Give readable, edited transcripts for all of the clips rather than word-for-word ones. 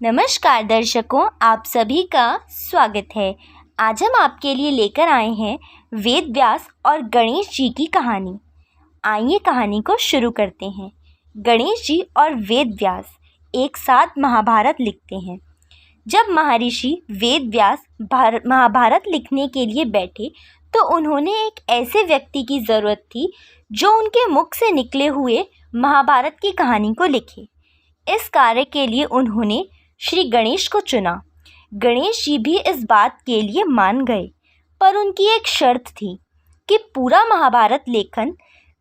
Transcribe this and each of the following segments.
नमस्कार दर्शकों, आप सभी का स्वागत है। आज हम आपके लिए लेकर आए हैं वेद व्यास और गणेश जी की कहानी। आइए कहानी को शुरू करते हैं। गणेश जी और वेद व्यास एक साथ महाभारत लिखते हैं। जब महर्षि वेद व्यास महाभारत लिखने के लिए बैठे तो उन्होंने एक ऐसे व्यक्ति की ज़रूरत थी जो उनके मुख से निकले हुए महाभारत की कहानी को लिखे। इस कार्य के लिए उन्होंने श्री गणेश को चुना। गणेश जी भी इस बात के लिए मान गए, पर उनकी एक शर्त थी कि पूरा महाभारत लेखन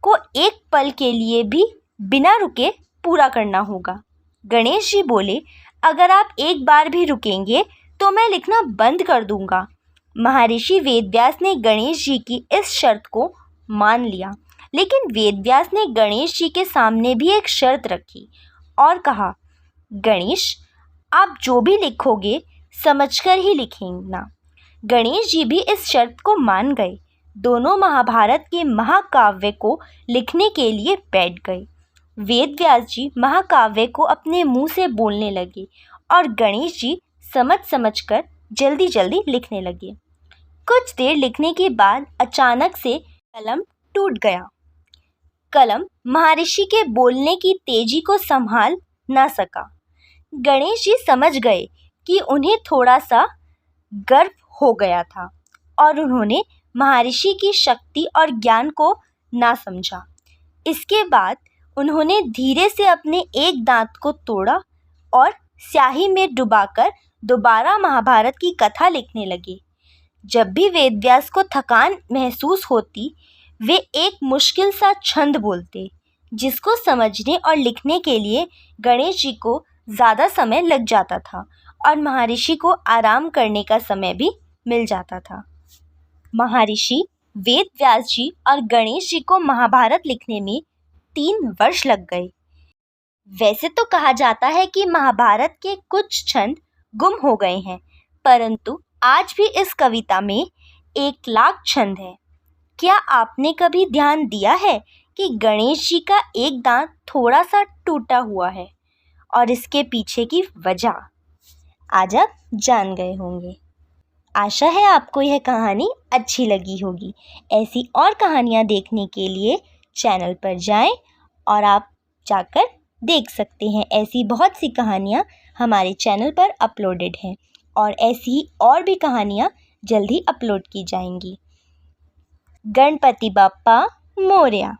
को एक पल के लिए भी बिना रुके पूरा करना होगा। गणेश जी बोले, अगर आप एक बार भी रुकेंगे तो मैं लिखना बंद कर दूंगा। महर्षि वेदव्यास ने गणेश जी की इस शर्त को मान लिया, लेकिन वेदव्यास ने गणेश जी के सामने भी एक शर्त रखी और कहा, गणेश, आप जो भी लिखोगे समझकर ही लिखेंगे। गणेश जी भी इस शर्त को मान गए। दोनों महाभारत के महाकाव्य को लिखने के लिए बैठ गए। वेदव्यास जी महाकाव्य को अपने मुंह से बोलने लगे और गणेश जी समझ समझकर जल्दी जल्दी लिखने लगे। कुछ देर लिखने के बाद अचानक से कलम टूट गया। कलम महर्षि के बोलने की तेजी को संभाल न सका। गणेश जी समझ गए कि उन्हें थोड़ा सा गर्व हो गया था और उन्होंने महर्षि की शक्ति और ज्ञान को ना समझा। इसके बाद उन्होंने धीरे से अपने एक दांत को तोड़ा और स्याही में डुबाकर दोबारा महाभारत की कथा लिखने लगे। जब भी वेदव्यास को थकान महसूस होती, वे एक मुश्किल सा छंद बोलते, जिसको समझने और लिखने के लिए गणेश जी को ज़्यादा समय लग जाता था और महर्षि को आराम करने का समय भी मिल जाता था। महर्षि वेदव्यास जी और गणेश जी को महाभारत लिखने में 3 वर्ष लग गए। वैसे तो कहा जाता है कि महाभारत के कुछ छंद गुम हो गए हैं, परंतु आज भी इस कविता में 1 लाख छंद है। क्या आपने कभी ध्यान दिया है कि गणेश जी का एक दांत थोड़ा सा टूटा हुआ है और इसके पीछे की वजह आज आप जान गए होंगे। आशा है आपको यह कहानी अच्छी लगी होगी। ऐसी और कहानियाँ देखने के लिए चैनल पर जाएं और आप जाकर देख सकते हैं। ऐसी बहुत सी कहानियाँ हमारे चैनल पर अपलोडेड हैं और ऐसी ही और भी कहानियाँ जल्द ही अपलोड की जाएंगी। गणपति बप्पा मोरया।